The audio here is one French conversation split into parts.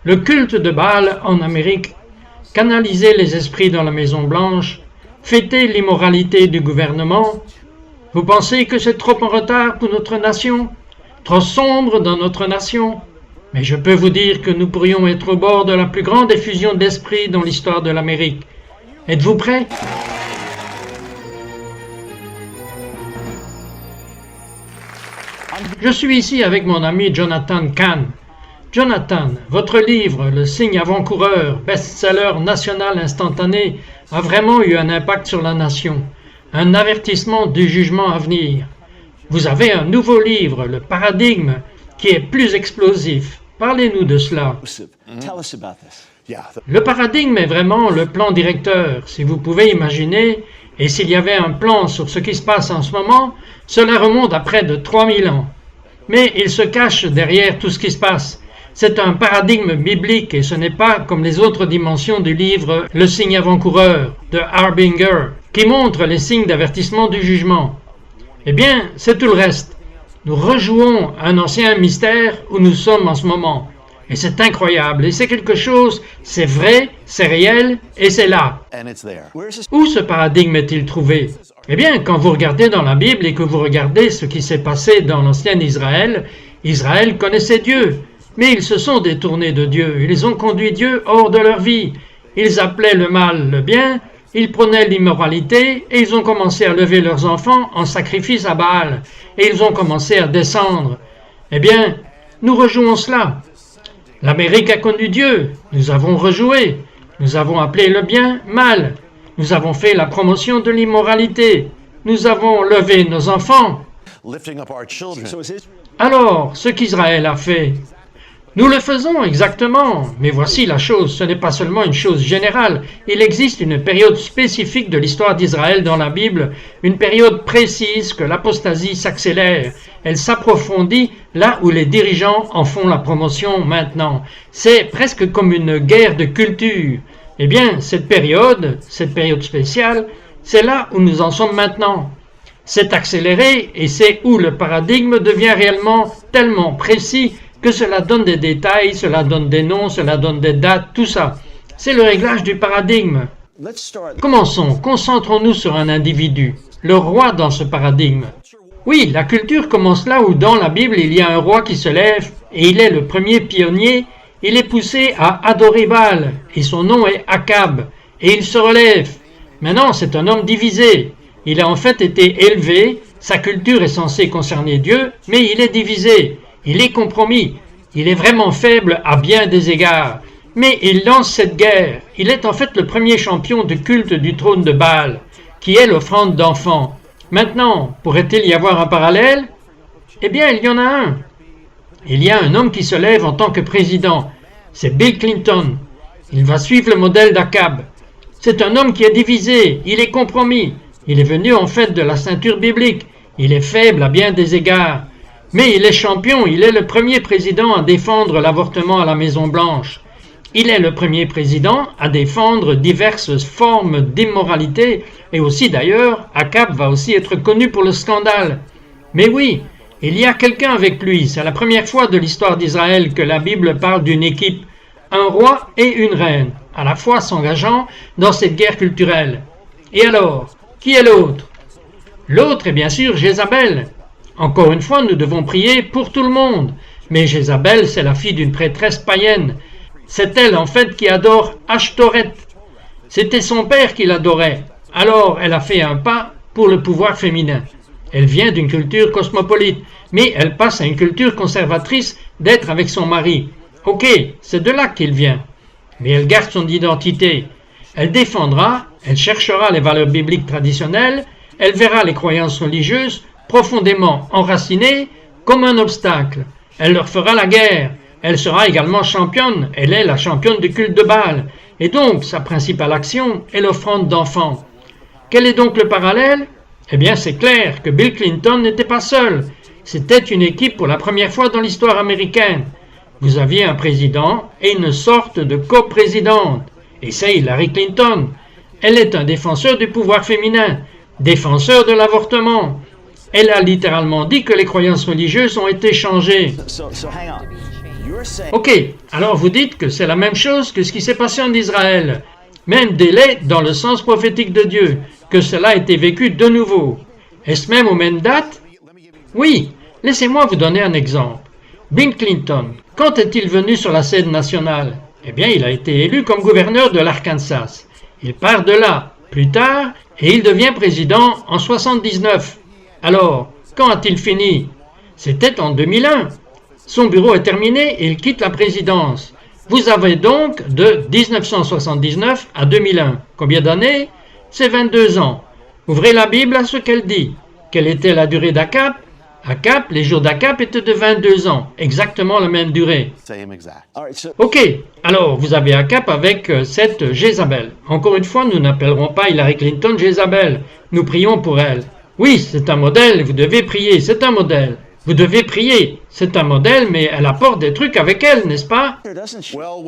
Le culte de Baal en Amérique, canaliser les esprits dans la Maison-Blanche, fêter l'immoralité du gouvernement. Vous pensez que c'est trop en retard pour notre nation? Trop sombre dans notre nation? Mais je peux vous dire que nous pourrions être au bord de la plus grande effusion d'esprit dans l'histoire de l'Amérique. Êtes-vous prêts? Je suis ici avec mon ami Jonathan Cahn. Jonathan, votre livre, Le signe avant-coureur, best-seller national instantané, a vraiment eu un impact sur la nation, un avertissement du jugement à venir. Vous avez un nouveau livre, Le paradigme, qui est plus explosif. Parlez-nous de cela. Le paradigme est vraiment le plan directeur, si vous pouvez imaginer, et s'il y avait un plan sur ce qui se passe en ce moment, cela remonte à près de 3000 ans. Mais il se cache derrière tout ce qui se passe. C'est un paradigme biblique et ce n'est pas comme les autres dimensions du livre Le signe avant-coureur de Harbinger, qui montre les signes d'avertissement du jugement. Eh bien, c'est tout le reste. Nous rejouons un ancien mystère où nous sommes en ce moment. Et c'est incroyable, et c'est quelque chose, c'est vrai, c'est réel, et c'est là. Où ce paradigme est-il trouvé? Eh bien, quand vous regardez dans la Bible et que vous regardez ce qui s'est passé dans l'ancien Israël, Israël connaissait Dieu, mais ils se sont détournés de Dieu, ils ont conduit Dieu hors de leur vie. Ils appelaient le mal le bien, ils prenaient l'immoralité, et ils ont commencé à lever leurs enfants en sacrifice à Baal, et ils ont commencé à descendre. Eh bien, nous rejouons cela. L'Amérique a connu Dieu, nous avons rejoué, nous avons appelé le bien mal, nous avons fait la promotion de l'immoralité, nous avons levé nos enfants. Alors, ce qu'Israël a fait, nous le faisons exactement, mais voici la chose, ce n'est pas seulement une chose générale, il existe une période spécifique de l'histoire d'Israël dans la Bible, une période précise que l'apostasie s'accélère, elle s'approfondit là où les dirigeants en font la promotion maintenant. C'est presque comme une guerre de culture. Eh bien, cette période spéciale, c'est là où nous en sommes maintenant. C'est accéléré et c'est où le paradigme devient réellement tellement précis que cela donne des détails, cela donne des noms, cela donne des dates, tout ça. C'est le réglage du paradigme. Commençons, concentrons-nous sur un individu, le roi dans ce paradigme. Oui, la culture commence là où dans la Bible il y a un roi qui se lève et il est le premier pionnier, il est poussé à adorer Baal et son nom est Akab et il se relève. Maintenant c'est un homme divisé, il a en fait été élevé, sa culture est censée concerner Dieu, mais il est divisé. Il est compromis, il est vraiment faible à bien des égards, mais il lance cette guerre. Il est en fait le premier champion du culte du trône de Baal, qui est l'offrande d'enfants. Maintenant, pourrait-il y avoir un parallèle? Eh bien, il y en a un. Il y a un homme qui se lève en tant que président, c'est Bill Clinton. Il va suivre le modèle d'Akab. C'est un homme qui est divisé, il est compromis. Il est venu en fait de la ceinture biblique, il est faible à bien des égards. Mais il est champion, il est le premier président à défendre l'avortement à la Maison-Blanche. Il est le premier président à défendre diverses formes d'immoralité, et aussi d'ailleurs, Akab va aussi être connu pour le scandale. Mais oui, il y a quelqu'un avec lui, c'est la première fois de l'histoire d'Israël que la Bible parle d'une équipe, un roi et une reine, à la fois s'engageant dans cette guerre culturelle. Et alors, qui est l'autre? L'autre est bien sûr Jézabel. Encore une fois, nous devons prier pour tout le monde. Mais Jézabel, c'est la fille d'une prêtresse païenne. C'est elle, en fait, qui adore Ashtoreth. C'était son père qui l'adorait. Alors, elle a fait un pas pour le pouvoir féminin. Elle vient d'une culture cosmopolite, mais elle passe à une culture conservatrice d'être avec son mari. Ok, c'est de là qu'il vient. Mais elle garde son identité. Elle défendra, elle cherchera les valeurs bibliques traditionnelles, elle verra les croyances religieuses profondément enracinée comme un obstacle. Elle leur fera la guerre. Elle sera également championne. Elle est la championne du culte de Baal. Et donc, sa principale action est l'offrande d'enfants. Quel est donc le parallèle? Eh bien, c'est clair que Bill Clinton n'était pas seul. C'était une équipe pour la première fois dans l'histoire américaine. Vous aviez un président et une sorte de coprésidente. Et c'est Hillary Clinton. Elle est un défenseur du pouvoir féminin, défenseur de l'avortement. Elle a littéralement dit que les croyances religieuses ont été changées. Ok, alors vous dites que c'est la même chose que ce qui s'est passé en Israël. Même délai dans le sens prophétique de Dieu, que cela a été vécu de nouveau. Est-ce même aux mêmes dates? Oui, laissez-moi vous donner un exemple. Bill Clinton, quand est-il venu sur la scène nationale? Eh bien, il a été élu comme gouverneur de l'Arkansas. Il part de là, plus tard, et il devient président en 79. Alors, quand a-t-il fini? C'était en 2001. Son bureau est terminé et il quitte la présidence. Vous avez donc de 1979 à 2001. Combien d'années? C'est 22 ans. Ouvrez la Bible à ce qu'elle dit. Quelle était la durée d'Akab? Akab, les jours d'Akab étaient de 22 ans. Exactement la même durée. Ok, alors vous avez Akab avec cette Jézabel. Encore une fois, nous n'appellerons pas Hillary Clinton Jézabel. Nous prions pour elle. Oui, c'est un modèle, vous devez prier, c'est un modèle. Vous devez prier, c'est un modèle, mais elle apporte des trucs avec elle, n'est-ce pas?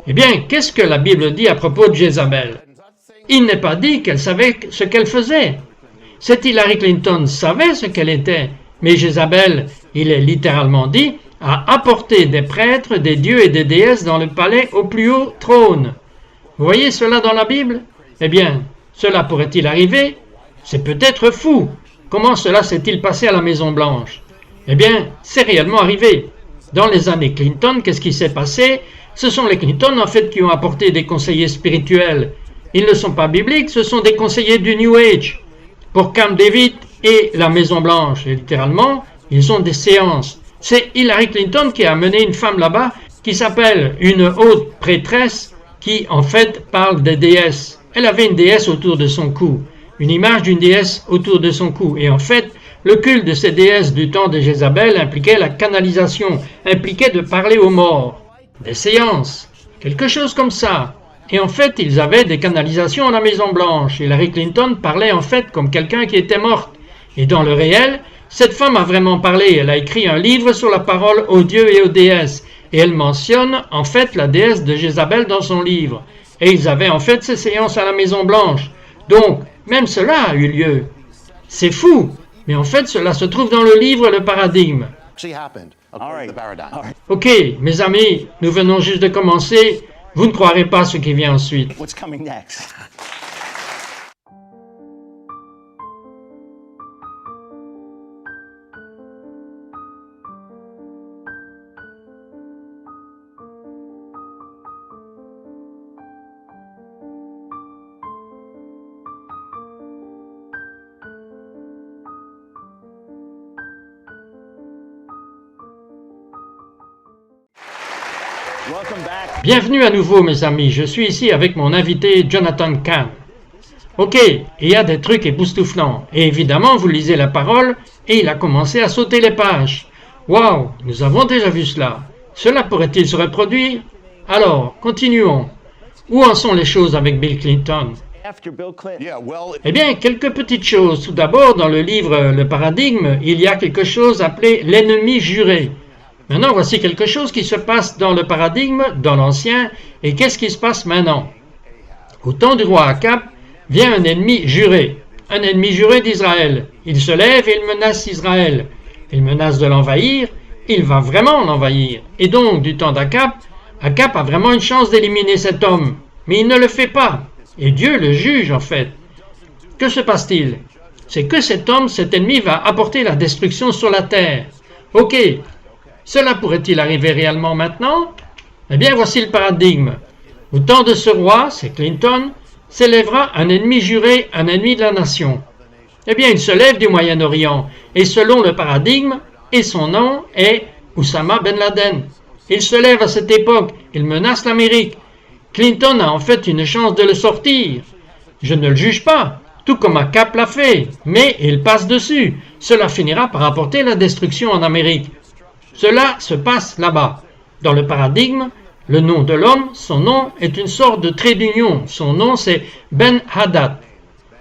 Eh bien, qu'est-ce que la Bible dit à propos de Jézabel? Il n'est pas dit qu'elle savait ce qu'elle faisait. Cette Hillary Clinton savait ce qu'elle était, mais Jézabel, il est littéralement dit, a apporté des prêtres, des dieux et des déesses dans le palais au plus haut trône. Vous voyez cela dans la Bible? Eh bien, cela pourrait-il arriver? C'est peut-être fou. Comment cela s'est-il passé à la Maison-Blanche? Eh bien, c'est réellement arrivé. Dans les années Clinton, qu'est-ce qui s'est passé? Ce sont les Clinton, en fait, qui ont apporté des conseillers spirituels. Ils ne sont pas bibliques, ce sont des conseillers du New Age. Pour Camp David et la Maison-Blanche, littéralement, ils ont des séances. C'est Hillary Clinton qui a amené une femme là-bas qui s'appelle une haute prêtresse qui, en fait, parle des déesses. Elle avait une déesse autour de son cou, une image d'une déesse autour de son cou. Et en fait, le culte de ces déesses du temps de Jézabel impliquait la canalisation, impliquait de parler aux morts, des séances, quelque chose comme ça. Et en fait, ils avaient des canalisations à la Maison-Blanche. Hillary Clinton parlait en fait comme quelqu'un qui était morte. Et dans le réel, cette femme a vraiment parlé. Elle a écrit un livre sur la parole aux dieux et aux déesses. Et elle mentionne en fait la déesse de Jézabel dans son livre. Et ils avaient en fait ces séances à la Maison-Blanche. Donc, même cela a eu lieu. C'est fou. Mais en fait, cela se trouve dans le livre Le Paradigme. Ok, mes amis, nous venons juste de commencer. Vous ne croirez pas ce qui vient ensuite. Bienvenue à nouveau, mes amis. Je suis ici avec mon invité Jonathan Cahn. Ok, il y a des trucs époustouflants. Et évidemment, vous lisez la parole et il a commencé à sauter les pages. Waouh, nous avons déjà vu cela. Cela pourrait-il se reproduire? Alors, continuons. Où en sont les choses avec Bill Clinton? Eh bien, quelques petites choses. Tout d'abord, dans le livre Le Paradigme, il y a quelque chose appelé l'ennemi juré. Maintenant, voici quelque chose qui se passe dans le paradigme, dans l'Ancien, et qu'est-ce qui se passe maintenant? Au temps du roi Akab, vient un ennemi juré d'Israël. Il se lève et il menace Israël. Il menace de l'envahir, il va vraiment l'envahir. Et donc, du temps d'Akab, Akab a vraiment une chance d'éliminer cet homme. Mais il ne le fait pas. Et Dieu le juge, en fait. Que se passe-t-il? C'est que cet homme, cet ennemi, va apporter la destruction sur la terre. Ok. Cela pourrait-il arriver réellement maintenant? Eh bien, voici le paradigme. Au temps de ce roi, c'est Clinton, s'élèvera un ennemi juré, un ennemi de la nation. Eh bien, il se lève du Moyen-Orient, et selon le paradigme, et son nom est Oussama Ben Laden. Il se lève à cette époque, il menace l'Amérique. Clinton a en fait une chance de le sortir. Je ne le juge pas, tout comme Akab l'a fait, mais il passe dessus. Cela finira par apporter la destruction en Amérique. Cela se passe là-bas. Dans le paradigme, le nom de l'homme, son nom est une sorte de trait d'union. Son nom, c'est Ben Hadad.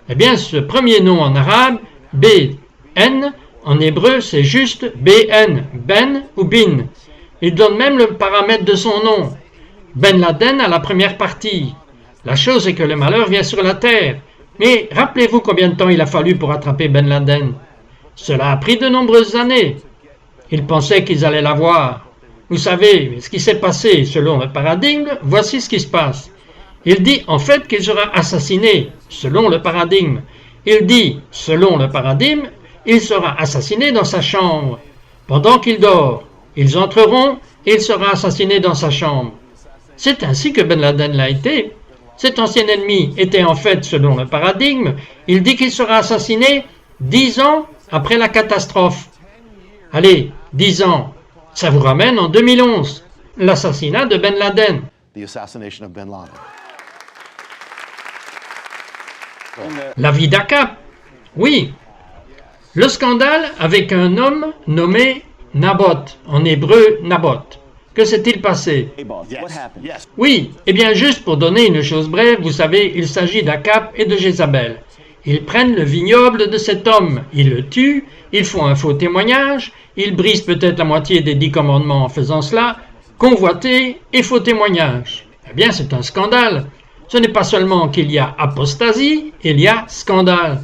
Eh bien, ce premier nom en arabe, B-N, en hébreu, c'est juste B-N, Ben ou Bin. Il donne même le paramètre de son nom. Ben Laden à la première partie. La chose est que le malheur vient sur la terre. Mais rappelez-vous combien de temps il a fallu pour attraper Ben Laden. Cela a pris de nombreuses années. Ils pensaient qu'ils allaient l'avoir. Vous savez, ce qui s'est passé selon le paradigme, voici ce qui se passe. Il dit en fait qu'il sera assassiné, selon le paradigme. Il dit, selon le paradigme, il sera assassiné dans sa chambre. Pendant qu'il dort, ils entreront et il sera assassiné dans sa chambre. C'est ainsi que Ben Laden l'a été. Cet ancien ennemi était en fait, selon le paradigme, il dit qu'il sera assassiné 10 ans après la catastrophe. Allez, 10 ans, ça vous ramène en 2011, l'assassinat de Ben Laden. La vie d'Akab. Oui, le scandale avec un homme nommé Naboth, en hébreu Naboth. Que s'est-il passé? Oui, eh bien juste pour donner une chose brève, vous savez, il s'agit d'Akab et de Jézabel. Ils prennent le vignoble de cet homme, ils le tuent, ils font un faux témoignage, ils brisent peut-être la moitié des 10 commandements en faisant cela, convoité et faux témoignage. Eh bien c'est un scandale. Ce n'est pas seulement qu'il y a apostasie, il y a scandale.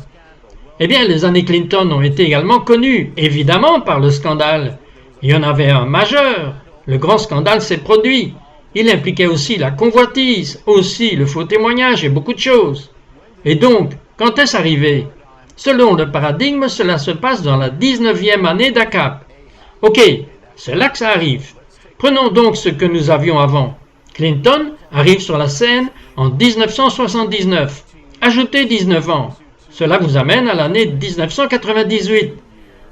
Eh bien les années Clinton ont été également connues, évidemment par le scandale. Il y en avait un majeur. Le grand scandale s'est produit. Il impliquait aussi la convoitise, aussi le faux témoignage et beaucoup de choses. Et donc, quand est-ce arrivé? Selon le paradigme, cela se passe dans la 19e année d'Akab. Ok, c'est là que ça arrive. Prenons donc ce que nous avions avant. Clinton arrive sur la scène en 1979. Ajoutez 19 ans. Cela vous amène à l'année 1998.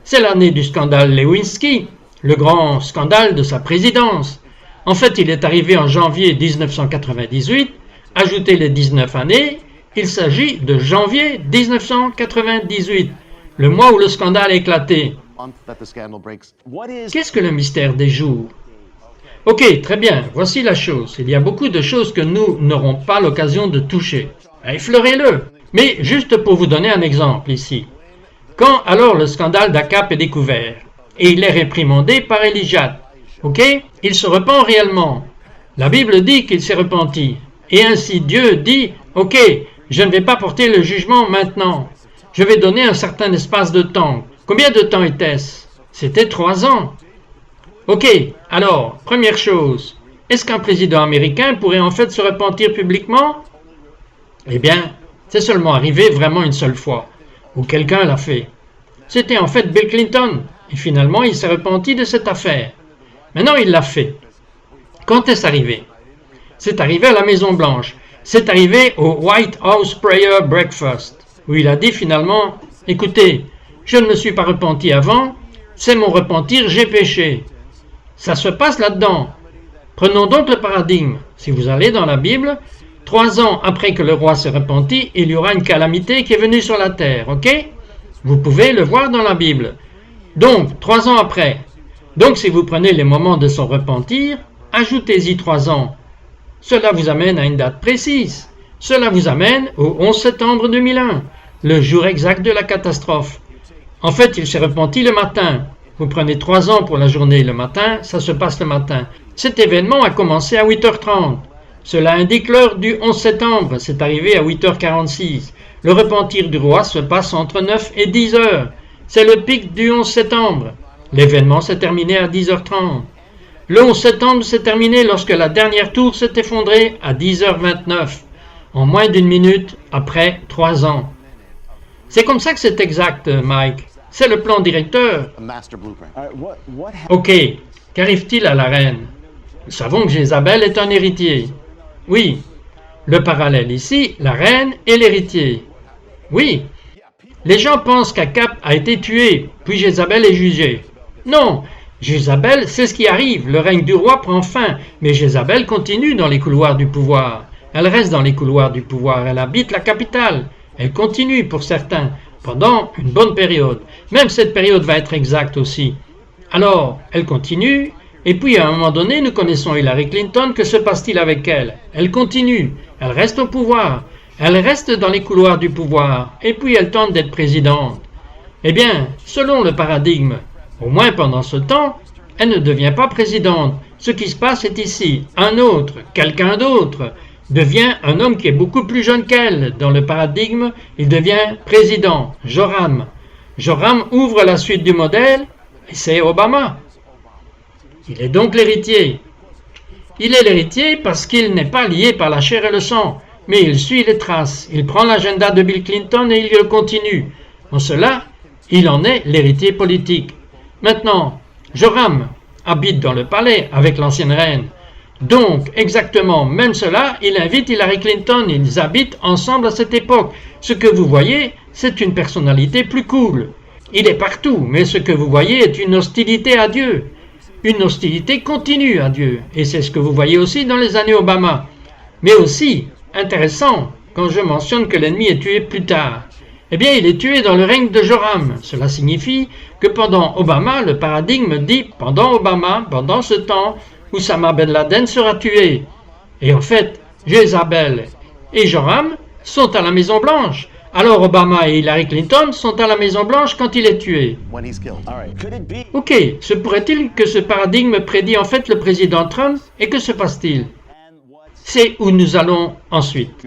C'est l'année du scandale Lewinsky, le grand scandale de sa présidence. En fait, il est arrivé en janvier 1998. Ajoutez les 19 années, il s'agit de janvier 1998, le mois où le scandale a éclaté. Qu'est-ce que le mystère des jours? Ok, très bien, voici la chose. Il y a beaucoup de choses que nous n'aurons pas l'occasion de toucher. Effleurez-le. Mais juste pour vous donner un exemple ici. Quand alors le scandale d'Akab est découvert, et il est réprimandé par Elijah, ok? Il se repent réellement. La Bible dit qu'il s'est repenti. Et ainsi Dieu dit, ok, je ne vais pas porter le jugement maintenant. Je vais donner un certain espace de temps. Combien de temps était-ce? C'était 3 ans. Ok, alors, première chose, est-ce qu'un président américain pourrait en fait se repentir publiquement? Eh bien, c'est seulement arrivé vraiment une seule fois, où quelqu'un l'a fait. C'était en fait Bill Clinton, et finalement il s'est repenti de cette affaire. Maintenant il l'a fait. Quand est-ce arrivé? C'est arrivé à la Maison-Blanche. C'est arrivé au White House Prayer Breakfast, où il a dit finalement, écoutez, je ne me suis pas repenti avant, c'est mon repentir, j'ai péché. Ça se passe là-dedans. Prenons donc le paradigme. Si vous allez dans la Bible, 3 ans après que le roi s'est repenti, il y aura une calamité qui est venue sur la terre, ok? Vous pouvez le voir dans la Bible. Donc, 3 ans après. Donc, si vous prenez les moments de son repentir, ajoutez-y 3 ans. Cela vous amène à une date précise. Cela vous amène au 11 septembre 2001, le jour exact de la catastrophe. En fait, il s'est repenti le matin. Vous prenez 3 ans pour la journée le matin, ça se passe le matin. Cet événement a commencé à 8h30. Cela indique l'heure du 11 septembre, c'est arrivé à 8h46. Le repentir du roi se passe entre 9 et 10 heures. C'est le pic du 11 septembre. L'événement s'est terminé à 10h30. Le 11 septembre s'est terminé lorsque la dernière tour s'est effondrée à 10h29, en moins d'une minute après 3 ans. C'est comme ça que c'est exact, Mike. C'est le plan directeur. Ok, qu'arrive-t-il à la reine? Nous savons que Jézabel est un héritier. Oui, le parallèle ici, la reine et l'héritier. Oui, les gens pensent qu'Akab a été tué, puis Jézabel est jugée. Non, Jézabel, c'est ce qui arrive, le règne du roi prend fin, mais Jézabel continue dans les couloirs du pouvoir. Elle reste dans les couloirs du pouvoir, elle habite la capitale. Elle continue pour certains, pendant une bonne période. Même cette période va être exacte aussi. Alors, elle continue, et puis à un moment donné, nous connaissons Hillary Clinton, que se passe-t-il avec elle? Elle continue, elle reste au pouvoir, elle reste dans les couloirs du pouvoir, et puis elle tente d'être présidente. Eh bien, selon le paradigme, au moins pendant ce temps, elle ne devient pas présidente. Ce qui se passe est ici, un autre, quelqu'un d'autre, devient un homme qui est beaucoup plus jeune qu'elle. Dans le paradigme, il devient président, Joram. Joram ouvre la suite du modèle et c'est Obama. Il est donc l'héritier. Il est l'héritier parce qu'il n'est pas lié par la chair et le sang, mais il suit les traces. Il prend l'agenda de Bill Clinton et il le continue. En cela, il en est l'héritier politique. Maintenant, Joram habite dans le palais avec l'ancienne reine. Donc, exactement, même cela, il invite Hillary Clinton, ils habitent ensemble à cette époque. Ce que vous voyez, c'est une personnalité plus cool. Il est partout, mais ce que vous voyez est une hostilité à Dieu. Une hostilité continue à Dieu. Et c'est ce que vous voyez aussi dans les années Obama. Mais aussi, intéressant, quand je mentionne que l'ennemi est tué plus tard. Eh bien, il est tué dans le règne de Joram. Cela signifie que pendant Obama, le paradigme dit « pendant Obama, pendant ce temps, Oussama Ben Laden sera tué. » Et en fait, Jézabel et Joram sont à la Maison-Blanche. Alors Obama et Hillary Clinton sont à la Maison-Blanche quand il est tué. Ok, se pourrait-il que ce paradigme prédit en fait le président Trump et que se passe-t-il? C'est où nous allons ensuite.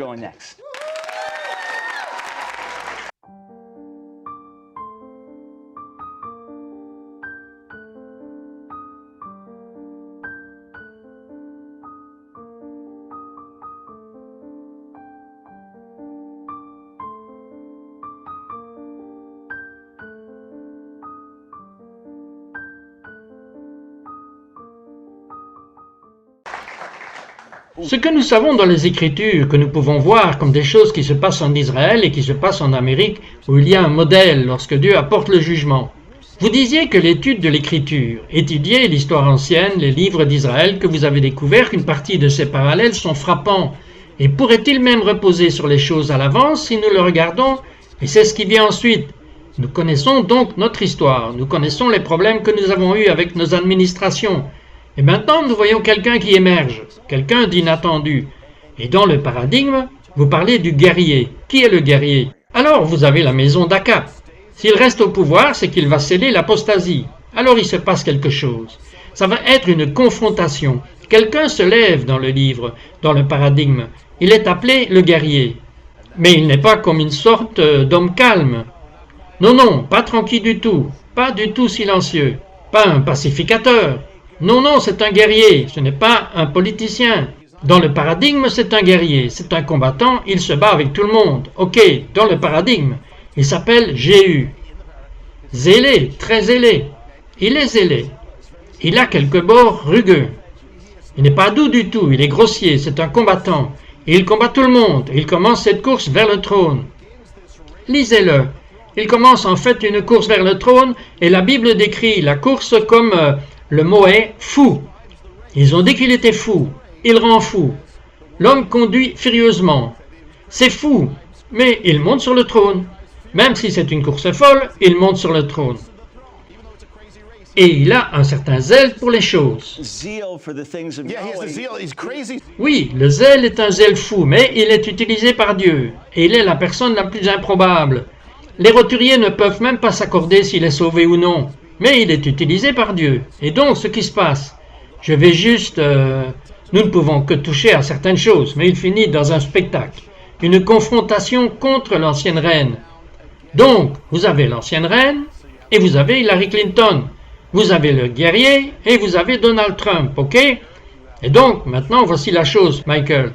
Ce que nous savons dans les Écritures, que nous pouvons voir comme des choses qui se passent en Israël et qui se passent en Amérique, où il y a un modèle lorsque Dieu apporte le jugement. Vous disiez que l'étude de l'Écriture, étudier l'histoire ancienne, les livres d'Israël, que vous avez découvert qu'une partie de ces parallèles sont frappants. Et pourrait-il même reposer sur les choses à l'avance si nous le regardons? Et c'est ce qui vient ensuite. Nous connaissons donc notre histoire, nous connaissons les problèmes que nous avons eus avec nos administrations. Et maintenant, nous voyons quelqu'un qui émerge, quelqu'un d'inattendu. Et dans le paradigme, vous parlez du guerrier. Qui est le guerrier? Alors, vous avez la maison d'Akab. S'il reste au pouvoir, c'est qu'il va sceller l'apostasie. Alors, il se passe quelque chose. Ça va être une confrontation. Quelqu'un se lève dans le livre, dans le paradigme. Il est appelé le guerrier. Mais il n'est pas comme une sorte d'homme calme. Non, non, pas tranquille du tout silencieux, pas un pacificateur. Non, non, c'est un guerrier, ce n'est pas un politicien. Dans le paradigme, c'est un guerrier, c'est un combattant, il se bat avec tout le monde. Ok, dans le paradigme, il s'appelle Jéhu. Zélé, très zélé. Il est zélé. Il a quelques bords rugueux. Il n'est pas doux du tout, il est grossier, c'est un combattant. Et il combat tout le monde, il commence cette course vers le trône. Lisez-le. Il commence en fait une course vers le trône et la Bible décrit la course comme... le mot est fou. Ils ont dit qu'il était fou. Il rend fou. L'homme conduit furieusement. C'est fou, mais il monte sur le trône. Même si c'est une course folle, il monte sur le trône. Et il a un certain zèle pour les choses. Oui, le zèle est un zèle fou, mais il est utilisé par Dieu. Et il est la personne la plus improbable. Les roturiers ne peuvent même pas s'accorder s'il est sauvé ou non. Mais il est utilisé par Dieu. Et donc, ce qui se passe, je vais juste... nous ne pouvons que toucher à certaines choses, mais il finit dans un spectacle. Une confrontation contre l'ancienne reine. Donc, vous avez l'ancienne reine et vous avez Hillary Clinton. Vous avez le guerrier et vous avez Donald Trump, ok? Et donc, maintenant, voici la chose, Michael.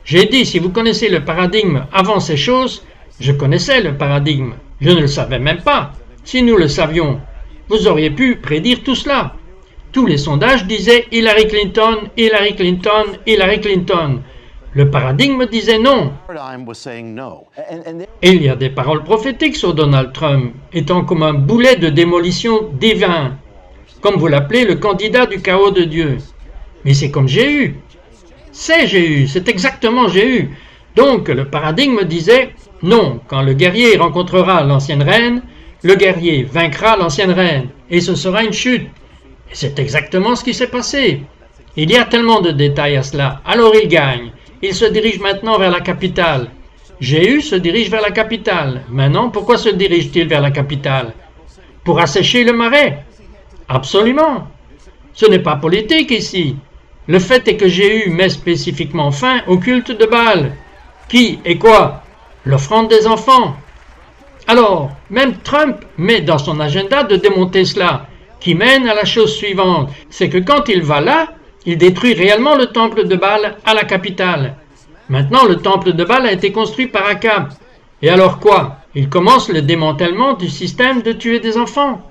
J'ai dit, si vous connaissez le paradigme avant ces choses, je connaissais le paradigme. Je ne le savais même pas. Si nous le savions, vous auriez pu prédire tout cela. Tous les sondages disaient Hillary Clinton, Hillary Clinton, Hillary Clinton. Le paradigme disait non. Et il y a des paroles prophétiques sur Donald Trump, étant comme un boulet de démolition divin, comme vous l'appelez le candidat du chaos de Dieu. Mais c'est comme Jéhu. C'est Jéhu, c'est exactement Jéhu. Donc le paradigme disait non, quand le guerrier rencontrera l'ancienne reine, le guerrier vaincra l'ancienne reine, et ce sera une chute. Et c'est exactement ce qui s'est passé. Il y a tellement de détails à cela. Alors il gagne. Il se dirige maintenant vers la capitale. Jéhu se dirige vers la capitale. Maintenant, pourquoi se dirige-t-il vers la capitale? Pour assécher le marais? Absolument. Ce n'est pas politique ici. Le fait est que Jéhu met spécifiquement fin au culte de Baal. Qui et quoi? L'offrande des enfants. Alors, même Trump met dans son agenda de démonter cela, qui mène à la chose suivante, c'est que quand il va là, il détruit réellement le temple de Baal à la capitale. Maintenant, le temple de Baal a été construit par Akab. Et alors quoi? Il commence le démantèlement du système de tuer des enfants.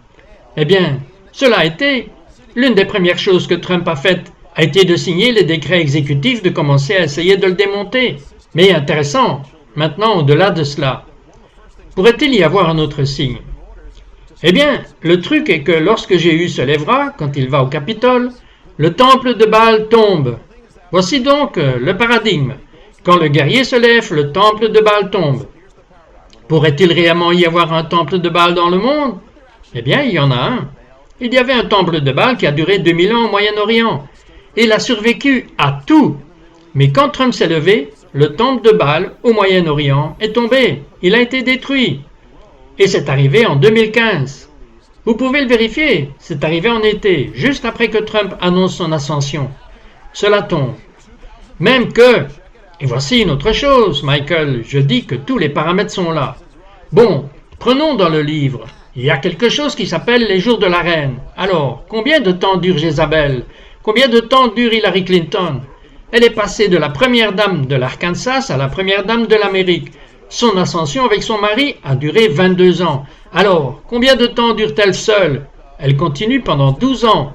Eh bien, cela a été l'une des premières choses que Trump a faites, a été de signer les décrets exécutifs de commencer à essayer de le démonter. Mais intéressant, maintenant au-delà de cela, pourrait-il y avoir un autre signe? Eh bien, le truc est que lorsque Jéhu se lèvera, quand il va au Capitole, le temple de Baal tombe. Voici donc le paradigme. Quand le guerrier se lève, le temple de Baal tombe. Pourrait-il réellement y avoir un temple de Baal dans le monde? Eh bien, il y en a un. Il y avait un temple de Baal qui a duré 2000 ans au Moyen-Orient. Et il a survécu à tout. Mais quand Trump s'est levé, le temple de Baal au Moyen-Orient est tombé. Il a été détruit. Et c'est arrivé en 2015. Vous pouvez le vérifier, c'est arrivé en été, juste après que Trump annonce son ascension. Cela tombe. Même que, et voici une autre chose, Michael, je dis que tous les paramètres sont là. Bon, prenons dans le livre, il y a quelque chose qui s'appelle les jours de la reine. Alors, combien de temps dure Jézabel? Combien de temps dure Hillary Clinton? Elle est passée de la première dame de l'Arkansas à la première dame de l'Amérique. Son ascension avec son mari a duré 22 ans. Alors, combien de temps dure-t-elle seule? Elle continue pendant 12 ans.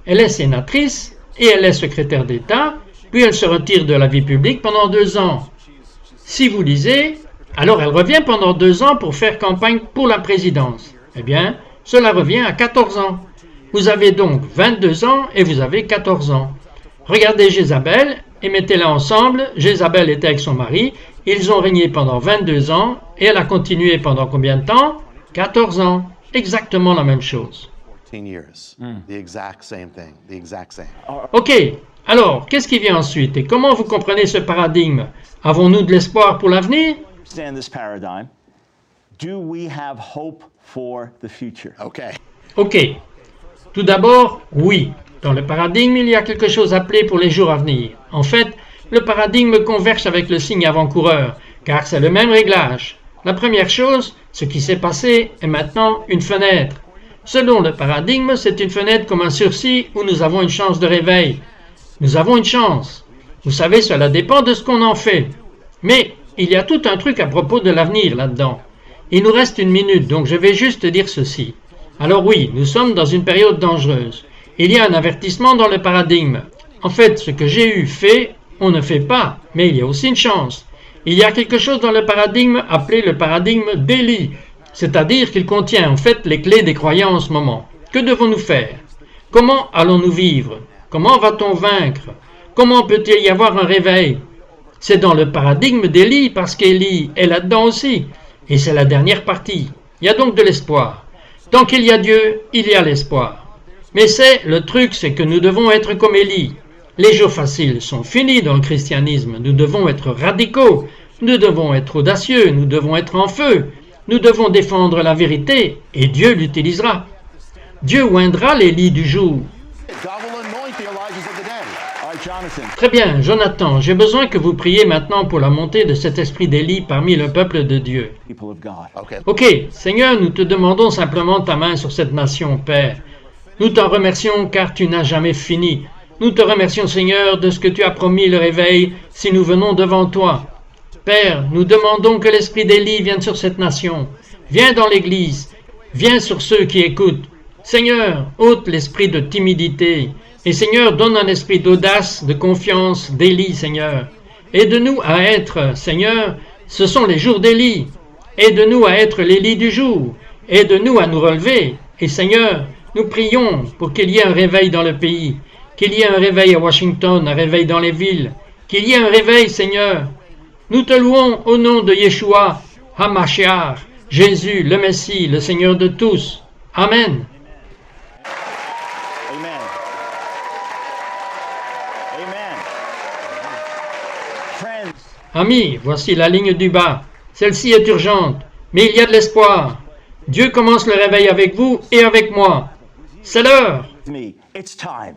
Elle est sénatrice et elle est secrétaire d'État, puis elle se retire de la vie publique pendant 2 ans. Si vous lisez, alors elle revient pendant 2 ans pour faire campagne pour la présidence. Eh bien, cela revient à 14 ans. Vous avez donc 22 ans et vous avez 14 ans. Regardez Jézabel et mettez-la ensemble. Jézabel était avec son mari. Ils ont régné pendant 22 ans et elle a continué pendant combien de temps? 14 ans. Exactement la même chose. Ok, alors, qu'est-ce qui vient ensuite et comment vous comprenez ce paradigme? Avons-nous de l'espoir pour l'avenir? Ok, tout d'abord, oui. Dans le paradigme, il y a quelque chose appelé pour les jours à venir. En fait, le paradigme converge avec le signe avant-coureur, car c'est le même réglage. La première chose, ce qui s'est passé, est maintenant une fenêtre. Selon le paradigme, c'est une fenêtre comme un sursis où nous avons une chance de réveil. Nous avons une chance. Vous savez, cela dépend de ce qu'on en fait. Mais il y a tout un truc à propos de l'avenir là-dedans. Il nous reste 1 minute, donc je vais juste dire ceci. Alors oui, nous sommes dans une période dangereuse. Il y a un avertissement dans le paradigme. En fait, ce que Jéhu fait, on ne fait pas, mais il y a aussi une chance. Il y a quelque chose dans le paradigme appelé le paradigme d'Élie, c'est-à-dire qu'il contient en fait les clés des croyants en ce moment. Que devons-nous faire? Comment allons-nous vivre? Comment va-t-on vaincre? Comment peut-il y avoir un réveil? C'est dans le paradigme d'Élie parce qu'Élie est là-dedans aussi. Et c'est la dernière partie. Il y a donc de l'espoir. Tant qu'il y a Dieu, il y a l'espoir. Mais le truc, c'est que nous devons être comme Élie. Les jours faciles sont finis dans le christianisme. Nous devons être radicaux. Nous devons être audacieux. Nous devons être en feu. Nous devons défendre la vérité et Dieu l'utilisera. Dieu oindra l'Élie du jour. Très bien, Jonathan, j'ai besoin que vous priez maintenant pour la montée de cet esprit d'Élie parmi le peuple de Dieu. Ok, Seigneur, nous te demandons simplement ta main sur cette nation, Père. Nous t'en remercions car tu n'as jamais fini. Nous te remercions, Seigneur, de ce que tu as promis le réveil si nous venons devant toi. Père, nous demandons que l'esprit d'Élie vienne sur cette nation. Viens dans l'Église. Viens sur ceux qui écoutent. Seigneur, ôte l'esprit de timidité. Et Seigneur, donne un esprit d'audace, de confiance, d'Élie, Seigneur. Aide-nous à être, Seigneur, ce sont les jours d'Élie. Aide-nous à être l'Élie du jour. Aide-nous à nous relever. Et Seigneur, nous prions pour qu'il y ait un réveil dans le pays, qu'il y ait un réveil à Washington, un réveil dans les villes, qu'il y ait un réveil, Seigneur. Nous te louons au nom de Yeshua, HaMashiach, Jésus, le Messie, le Seigneur de tous. Amen. Amis, voici la ligne du bas. Celle-ci est urgente, mais il y a de l'espoir. Dieu commence le réveil avec vous et avec moi. C'est l'heure. It's time.